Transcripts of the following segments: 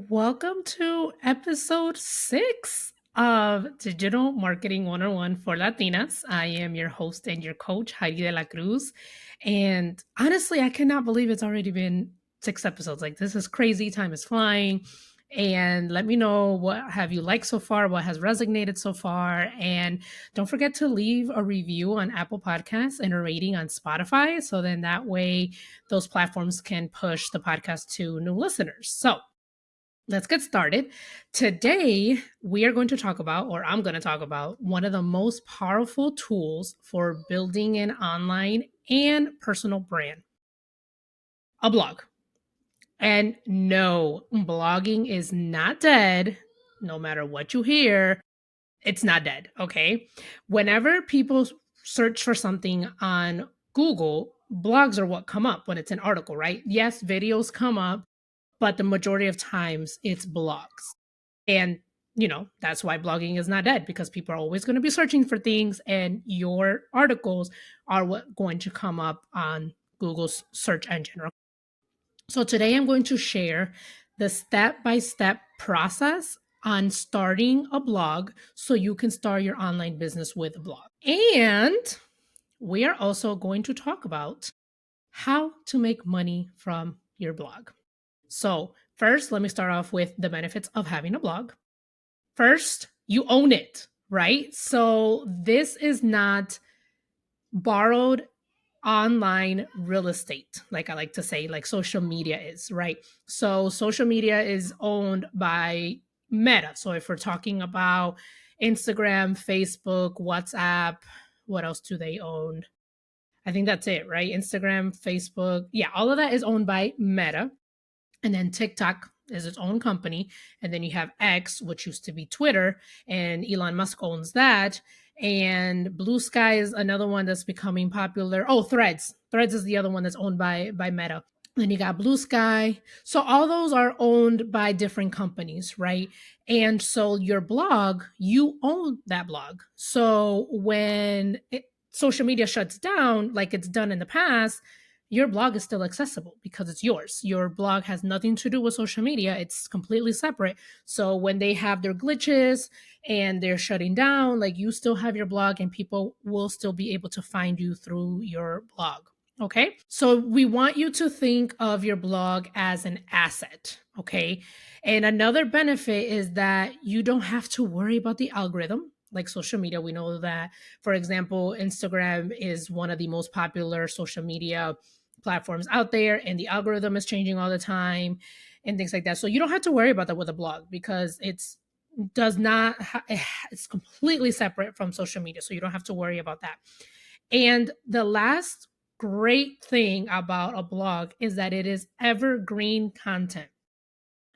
Welcome to episode 6 of Digital Marketing 101 for Latinas. I am your host and your coach, Heidi de la Cruz. And honestly, I cannot believe it's already been 6 episodes. Like, this is crazy. Time is flying. And let me know, what have you liked so far, what has resonated so far. And don't forget to leave a review on Apple Podcasts and a rating on Spotify. So then that way those platforms can push the podcast to new listeners. So let's get started. Today, we are going to talk about, or I'm going to talk about, one of the most powerful tools for building an online and personal brand: a blog. And no, blogging is not dead. No matter what you hear, it's not dead. Okay. Whenever people search for something on Google, blogs are what come up when it's an article, right? Yes, videos come up, but the majority of times it's blogs. And, that's why blogging is not dead, because people are always going to be searching for things, and your articles are what going to come up on Google's search engine. So today I'm going to share the step-by-step process on starting a blog so you can start your online business with a blog. And we are also going to talk about how to make money from your blog. So, first, let me start off with the benefits of having a blog. First, you own it, right? So this is not borrowed online real estate, like I like to say, like social media is, right? So social media is owned by Meta. So if we're talking about Instagram, Facebook, WhatsApp, what else do they own? I think that's it, right? Instagram, Facebook. Yeah, all of that is owned by Meta. And then TikTok is its own company. And then you have X, which used to be Twitter, and Elon Musk owns that. And Blue Sky is another one that's becoming popular. Oh, Threads. Threads is the other one that's owned by Meta. Then you got Blue Sky. So all those are owned by different companies, right? And so your blog, you own that blog. So when social media shuts down, like it's done in the past, your blog is still accessible because it's yours. Your blog has nothing to do with social media. It's completely separate. So when they have their glitches and they're shutting down, like, you still have your blog and people will still be able to find you through your blog. Okay. So we want you to think of your blog as an asset. Okay. And another benefit is that you don't have to worry about the algorithm. Like social media, we know that, for example, Instagram is one of the most popular social media platforms out there, and the algorithm is changing all the time and things like that. So you don't have to worry about that with a blog, because it's does not it's completely separate from social media, so you don't have to worry about that. And the last great thing about a blog is that it is evergreen content.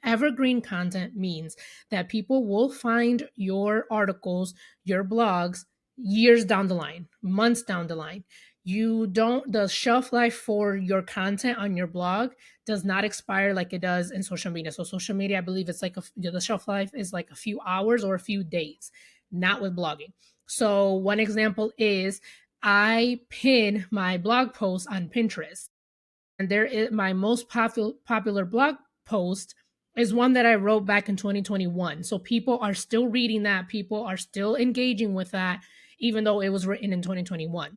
Evergreen content means that people will find your articles, your blogs, years down the line, months down the line. You don't, the shelf life for your content on your blog does not expire like it does in social media. So, social media, I believe it's like the shelf life is like a few hours or a few days, not with blogging. So, one example is I pin my blog post on Pinterest, and there is my most popular blog post is one that I wrote back in 2021. So people are still reading that, people are still engaging with that, even though it was written in 2021.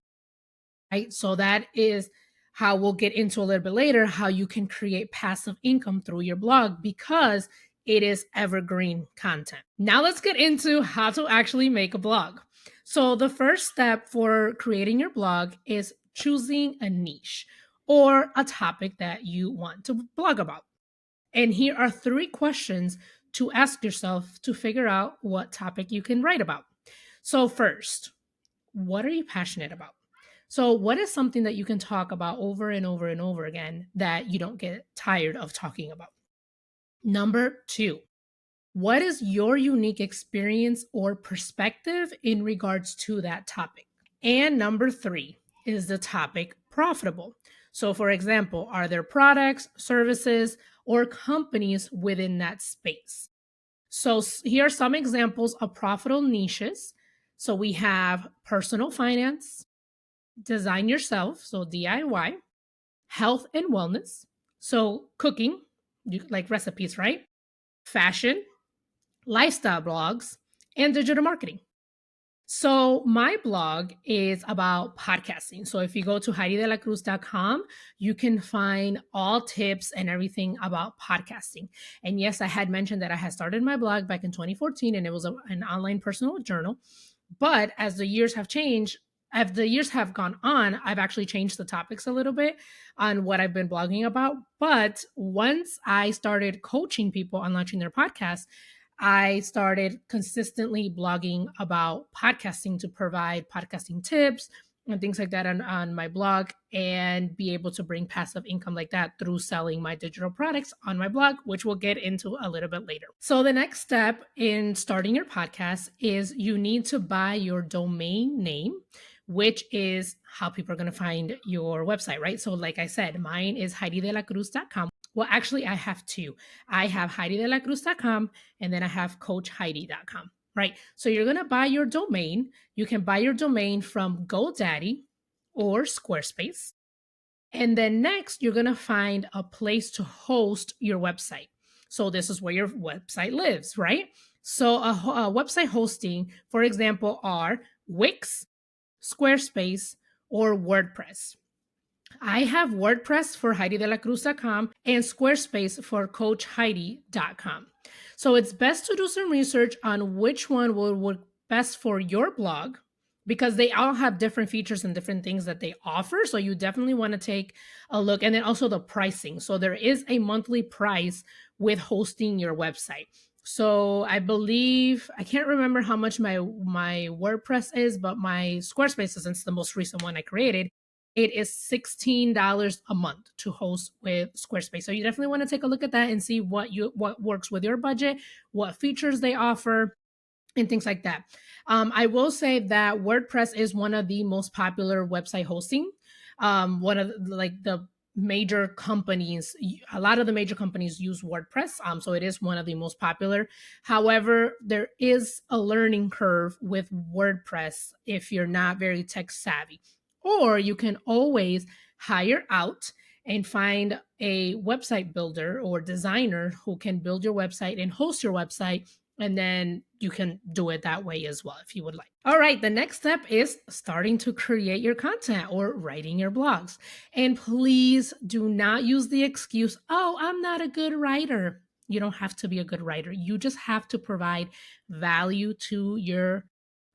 Right? So that is how we'll get into a little bit later how you can create passive income through your blog, because it is evergreen content. Now let's get into how to actually make a blog. So the first step for creating your blog is choosing a niche or a topic that you want to blog about. And here are 3 questions to ask yourself to figure out what topic you can write about. So first, what are you passionate about? So, what is something that you can talk about over and over and over again that you don't get tired of talking about? Number 2, what is your unique experience or perspective in regards to that topic? And number 3, is the topic profitable? So, for example, are there products, services, or companies within that space? So, here are some examples of profitable niches. So, we have personal finance, design yourself, so DIY, health and wellness, so cooking, like recipes, right? fashion, lifestyle blogs, and digital marketing. So, my blog is about podcasting. So, if you go to HeidiDeLaCruz.com, you can find all tips and everything about podcasting. And yes, I had mentioned that I had started my blog back in 2014 and it was an online personal journal. But as the years have changed, as the years have gone on, I've actually changed the topics a little bit on what I've been blogging about. But once I started coaching people on launching their podcast, I started consistently blogging about podcasting to provide podcasting tips and things like that on my blog and be able to bring passive income like that through selling my digital products on my blog, which we'll get into a little bit later. So, the next step in starting your podcast is you need to buy your domain name, which is how people are going to find your website, right? So, like I said, mine is HeidiDeLaCruz.com. Well, actually, I have two. I have HeidiDeLaCruz.com and then I have CoachHeidi.com, right? So you're going to buy your domain. You can buy your domain from GoDaddy or Squarespace. And then next, you're going to find a place to host your website. So this is where your website lives, right? So a website hosting, for example, are Wix, Squarespace, or WordPress. I have WordPress for HeidiDeLaCruz.com and Squarespace for CoachHeidi.com. So it's best to do some research on which one will work best for your blog because they all have different features and different things that they offer. So you definitely want to take a look. And then also the pricing. So there is a monthly price with hosting your website. So I believe I can't remember how much my WordPress is, but my Squarespace, since the most recent one I created, it is $16 a month to host with Squarespace. So you definitely want to take a look at that and see what works with your budget, what features they offer, and things like that. I will say that WordPress is one of the most popular website hosting. One of the major companies, a lot of the major companies use WordPress. So it is one of the most popular. However, there is a learning curve with WordPress if you're not very tech savvy. Or you can always hire out and find a website builder or designer who can build your website and host your website, and then you can do it that way as well if you would like. All right, the next step is starting to create your content or writing your blogs. And please do not use the excuse, oh, I'm not a good writer. You don't have to be a good writer. You just have to provide value to your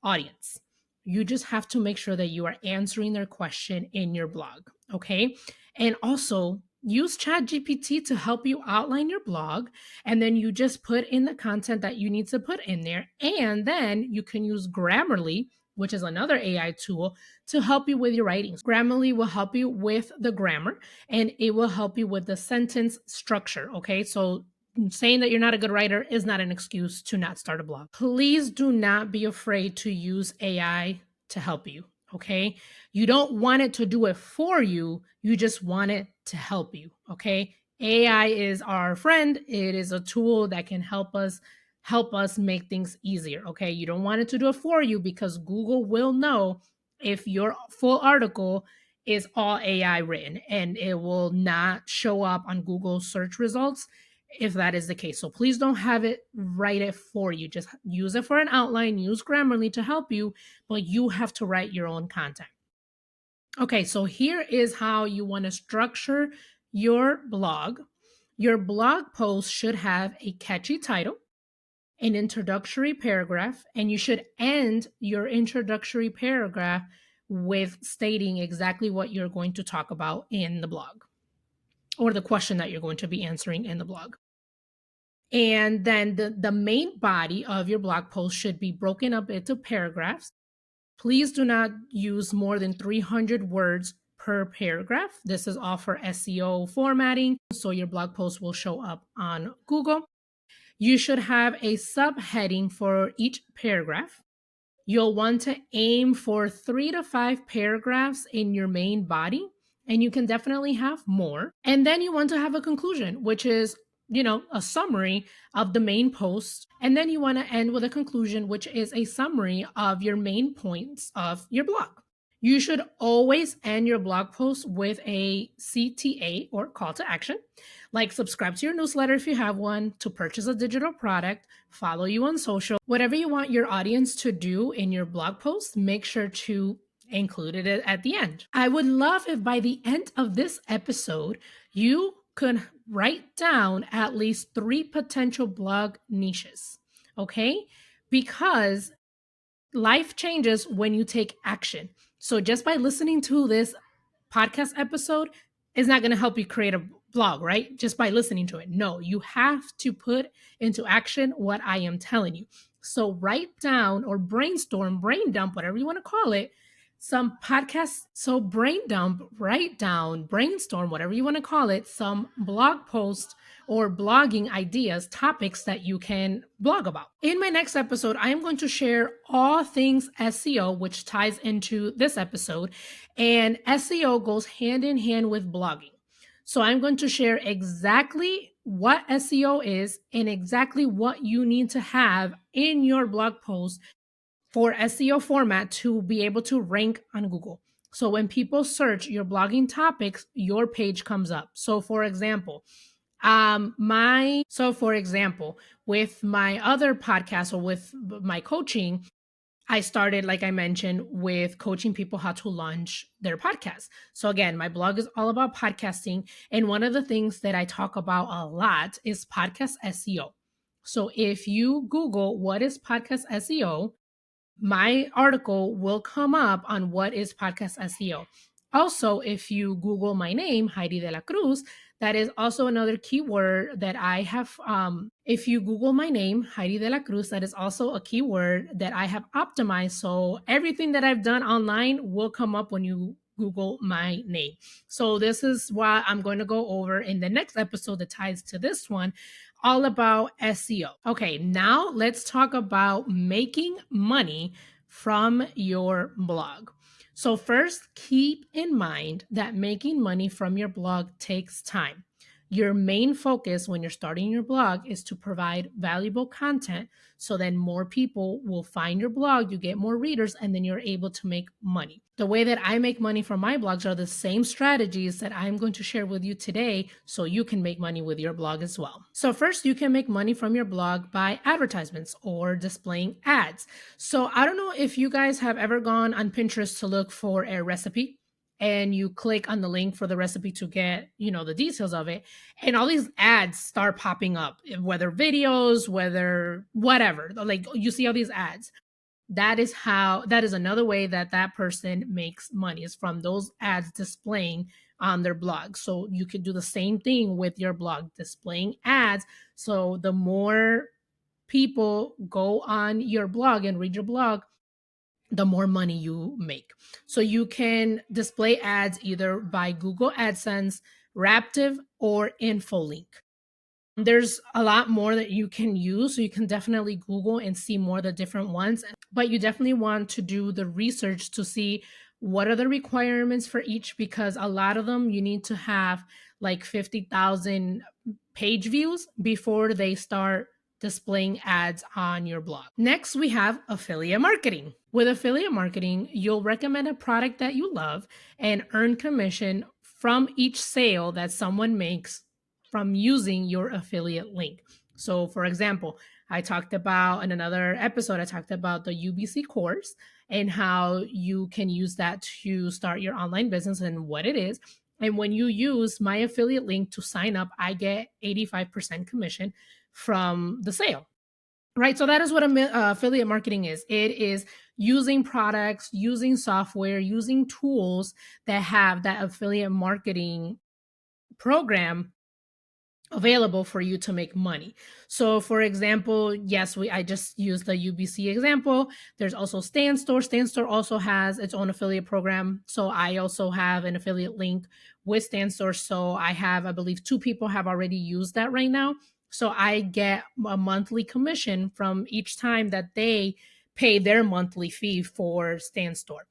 audience. You just have to make sure that you are answering their question in your blog, okay? And also use ChatGPT to help you outline your blog, and then you just put in the content that you need to put in there. And then you can use Grammarly, which is another AI tool, to help you with your writings. Grammarly will help you with the grammar and it will help you with the sentence structure, okay? So saying that you're not a good writer is not an excuse to not start a blog. Please do not be afraid to use AI to help you, okay? You don't want it to do it for you, you just want it to help you, okay? AI is our friend. It is a tool that can help us make things easier, okay? You don't want it to do it for you because Google will know if your full article is all AI written and it will not show up on Google search results if that is the case. So please don't have it write it for you. Just use it for an outline, use Grammarly to help you, but you have to write your own content. Okay, so here is how you want to structure your blog. Your blog post should have a catchy title, an introductory paragraph, and you should end your introductory paragraph with stating exactly what you're going to talk about in the blog or the question that you're going to be answering in the blog. And then the main body of your blog post should be broken up into paragraphs. Please do not use more than 300 words per paragraph. This is all for SEO formatting, so your blog post will show up on Google. You should have a subheading for each paragraph. You'll want to aim for 3 to 5 paragraphs in your main body, and you can definitely have more. And then you want to have a conclusion, which is, a summary of the main post. And then you want to end with a conclusion, which is a summary of your main points of your blog. You should always end your blog post with a CTA or call to action, like subscribe to your newsletter if you have one, to purchase a digital product, follow you on social. Whatever you want your audience to do in your blog post, make sure to include it at the end. I would love if by the end of this episode, you could write down at least 3 potential blog niches, okay? Because life changes when you take action. So just by listening to this podcast episode is not going to help you create a blog, right? Just by listening to it. No, you have to put into action what I am telling you. So write down or brainstorm, brain dump, whatever you want to call it, some podcasts. So brain dump, write down, brainstorm, whatever you want to call it, some blog posts or blogging ideas, topics that you can blog about. In my next episode, I am going to share all things SEO, which ties into this episode. And SEO goes hand in hand with blogging. So I'm going to share exactly what SEO is and exactly what you need to have in your blog post for SEO format to be able to rank on Google. So when people search your blogging topics, your page comes up. For example, with my other podcast or with my coaching, I started, like I mentioned, with coaching people how to launch their podcast. So again, my blog is all about podcasting. And one of the things that I talk about a lot is podcast SEO. So if you Google what is podcast SEO, my article will come up on what is podcast SEO. Also, if you Google my name, Heidi de la Cruz, that is also another keyword that I have. If you Google my name, Heidi de la Cruz, that is also a keyword that I have optimized. So everything that I've done online will come up when you Google my name. So this is what I'm going to go over in the next episode that ties to this one, all about SEO. Okay, now let's talk about making money from your blog. So, first, keep in mind that making money from your blog takes time. Your main focus when you're starting your blog is to provide valuable content so then more people will find your blog, you get more readers, and then you're able to make money. The way that I make money from my blogs are the same strategies that I'm going to share with you today so you can make money with your blog as well. So, first, you can make money from your blog by advertisements or displaying ads. So, I don't know if you guys have ever gone on Pinterest to look for a recipe and you click on the link for the recipe to get, the details of it, and all these ads start popping up, whether videos, whether whatever, like you see all these ads. That is another way that that person makes money, is from those ads displaying on their blog. So you could do the same thing with your blog, displaying ads. So the more people go on your blog and read your blog, the more money you make. So you can display ads either by Google AdSense, Raptive, or InfoLink. There's a lot more that you can use. So you can definitely Google and see more of the different ones. But you definitely want to do the research to see what are the requirements for each, because a lot of them you need to have like 50,000 page views before they start displaying ads on your blog. Next, we have affiliate marketing. With affiliate marketing, you'll recommend a product that you love and earn commission from each sale that someone makes from using your affiliate link. So, for example, I talked about in another episode, I talked about the UBC course and how you can use that to start your online business and what it is. And when you use my affiliate link to sign up, I get 85% commission from the sale. Right. So that is what affiliate marketing is. It is using products, using software, using tools that have that affiliate marketing program available for you to make money. So for example, yes, I just used the UBC example. There's also StanStore. StanStore also has its own affiliate program. So I also have an affiliate link with StanStore. So I believe 2 people have already used that right now. So I get a monthly commission from each time that they pay their monthly fee for StanStore.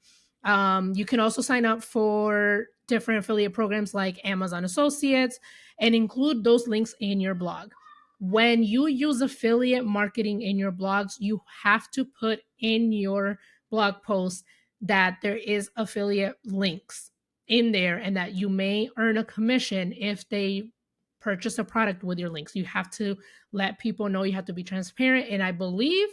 You can also sign up for different affiliate programs like Amazon Associates and include those links in your blog. When you use affiliate marketing in your blogs, you have to put in your blog post that there is affiliate links in there and that you may earn a commission if they purchase a product with your links. You have to let people know, you have to be transparent. And I believe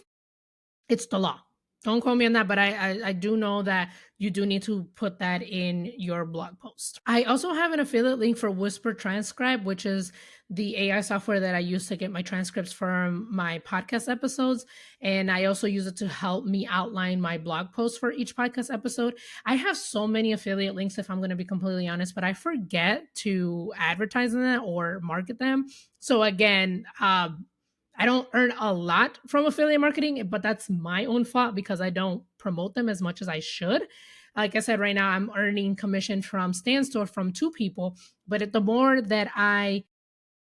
it's the law. Don't quote me on that, but I do know that you do need to put that in your blog post. I also have an affiliate link for Whisper Transcribe, which is the AI software that I use to get my transcripts from my podcast episodes. And I also use it to help me outline my blog posts for each podcast episode. I have so many affiliate links, if I'm going to be completely honest, but I forget to advertise in that or market them. So again, I don't earn a lot from affiliate marketing, but that's my own fault because I don't promote them as much as I should. Like I said, right now I'm earning commission from Stan Store from two people, but the more that I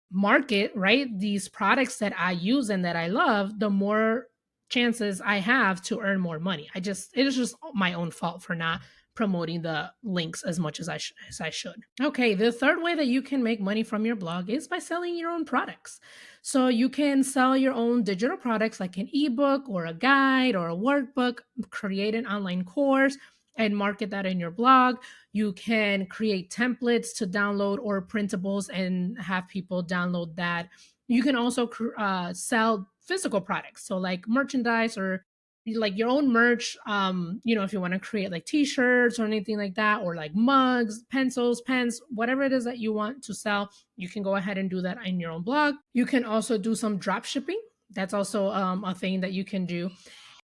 market, right, these products that I use and that I love, the more chances I have to earn more money. It is just my own fault for not promoting the links as much as I should. Okay, the third way that you can make money from your blog is by selling your own products. So you can sell your own digital products like an ebook or a guide or a workbook, create an online course and market that in your blog. You can create templates to download or printables and have people download that. You can also sell physical products, so like merchandise or like your own merch. If you want to create like t-shirts or anything like that, or like mugs, pencils, pens, whatever it is that you want to sell, you can go ahead and do that in your own blog. You can also do some drop shipping. That's also a thing that you can do.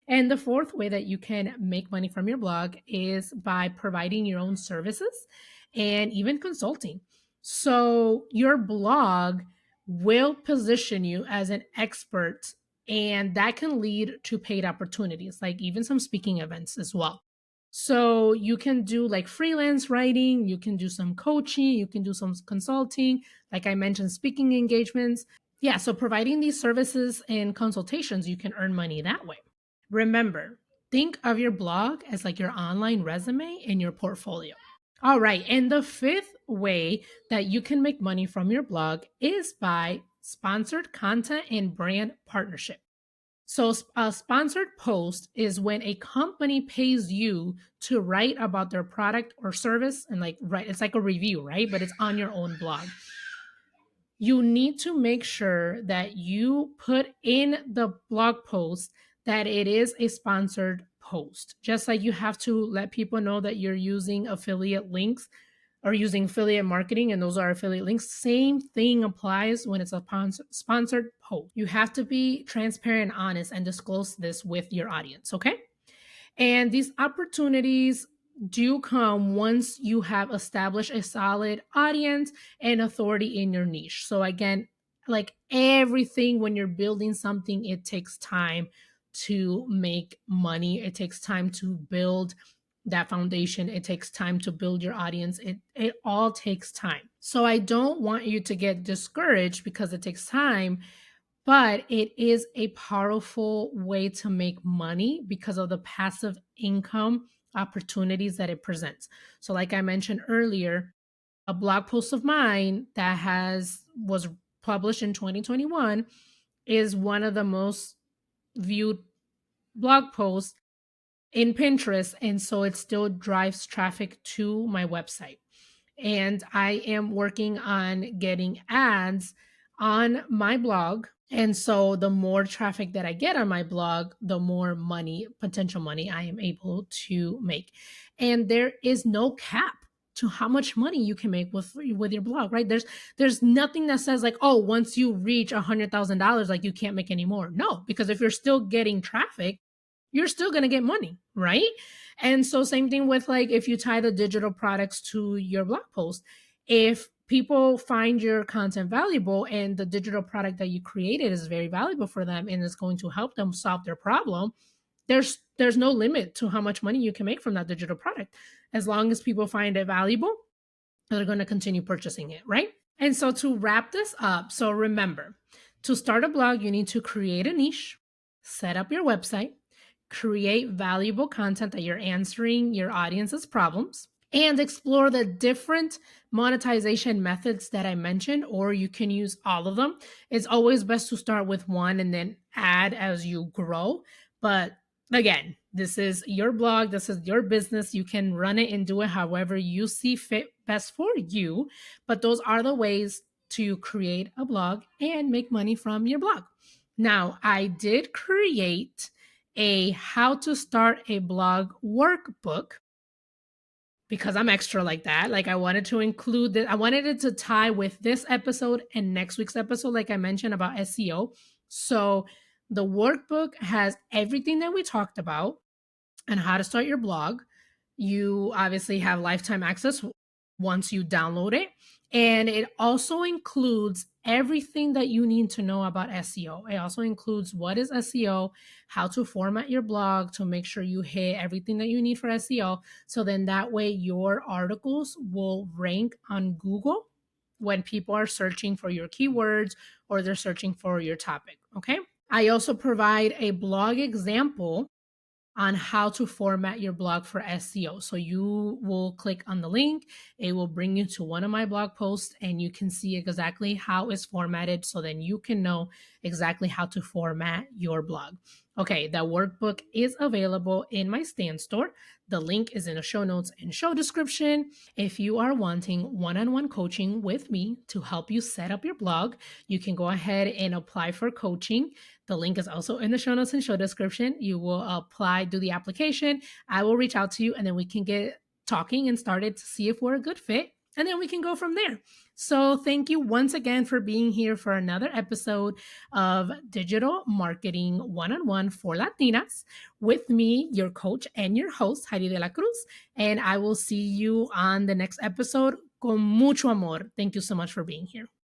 And the fourth way that you can make money from your blog is by providing your own services and even consulting. So your blog will position you as an expert, and that can lead to paid opportunities, like even some speaking events as well. So you can do like freelance writing, you can do some coaching, you can do some consulting, like I mentioned, speaking engagements. Yeah, so providing these services and consultations, you can earn money that way. Remember, think of your blog as like your online resume and your portfolio. All right. And the fifth way that you can make money from your blog is by sponsored content and brand partnership. So, a sponsored post is when a company pays you to write about their product or service and like write, it's like a review, right? But it's on your own blog. You need to make sure that you put in the blog post that it is a sponsored post. Just like you have to let people know that you're using affiliate links or using affiliate marketing, and those are affiliate links. Same thing applies when it's a sponsored post. You have to be transparent and honest and disclose this with your audience, okay? And these opportunities do come once you have established a solid audience and authority in your niche. So, again, like everything, when you're building something, it takes time to make money, it takes time to build that foundation, it takes time to build your audience. It all takes time. So I don't want you to get discouraged because it takes time, but it is a powerful way to make money because of the passive income opportunities that it presents. So like I mentioned earlier, a blog post of mine that has was published in 2021 is one of the most viewed blog posts in Pinterest, and so it still drives traffic to my website. And I am working on getting ads on my blog. And so the more traffic that I get on my blog, the more money, potential money I am able to make. And there is no cap to how much money you can make with your blog, right? There's nothing that says like, oh, once you reach $100,000, like you can't make any more. No, because if you're still getting traffic, you're still going to get money, right? And so same thing with like if you tie the digital products to your blog post. If people find your content valuable and the digital product that you created is very valuable for them and is going to help them solve their problem, there's no limit to how much money you can make from that digital product. As long as people find it valuable, they're going to continue purchasing it, right? And so to wrap this up, so remember, to start a blog, you need to create a niche, set up your website, create valuable content that you're answering your audience's problems, and explore the different monetization methods that I mentioned, or you can use all of them. It's always best to start with one and then add as you grow. But Again, this is your blog, this is your business. You can run it and do it however you see fit best for you. But those are the ways to create a blog and make money from your blog. Now, I did create a how to start a blog workbook because I'm extra like that. Like I wanted to include that. I wanted it to tie with this episode and next week's episode, like I mentioned about SEO. So the workbook has everything that we talked about and how to start your blog. You obviously have lifetime access once you download it. And it also includes everything that you need to know about SEO. It also includes what is SEO, how to format your blog to make sure you hit everything that you need for SEO. So then that way your articles will rank on Google when people are searching for your keywords or they're searching for your topic. Okay. I also provide a blog example on how to format your blog for SEO. So you will click on the link, it will bring you to one of my blog posts, and you can see exactly how it's formatted. So then you can know exactly how to format your blog. Okay, the workbook is available in my stand store. The link is in the show notes and show description. If you are wanting one on one coaching with me to help you set up your blog, you can go ahead and apply for coaching. The link is also in the show notes and show description. You will apply, do the application. I will reach out to you, and then we can get talking and started to see if we're a good fit. And then we can go from there. So, thank you once again for being here for another episode of Digital Marketing One on One for Latinas with me, your coach and your host, Heidi de la Cruz. And I will see you on the next episode. Con mucho amor. Thank you so much for being here.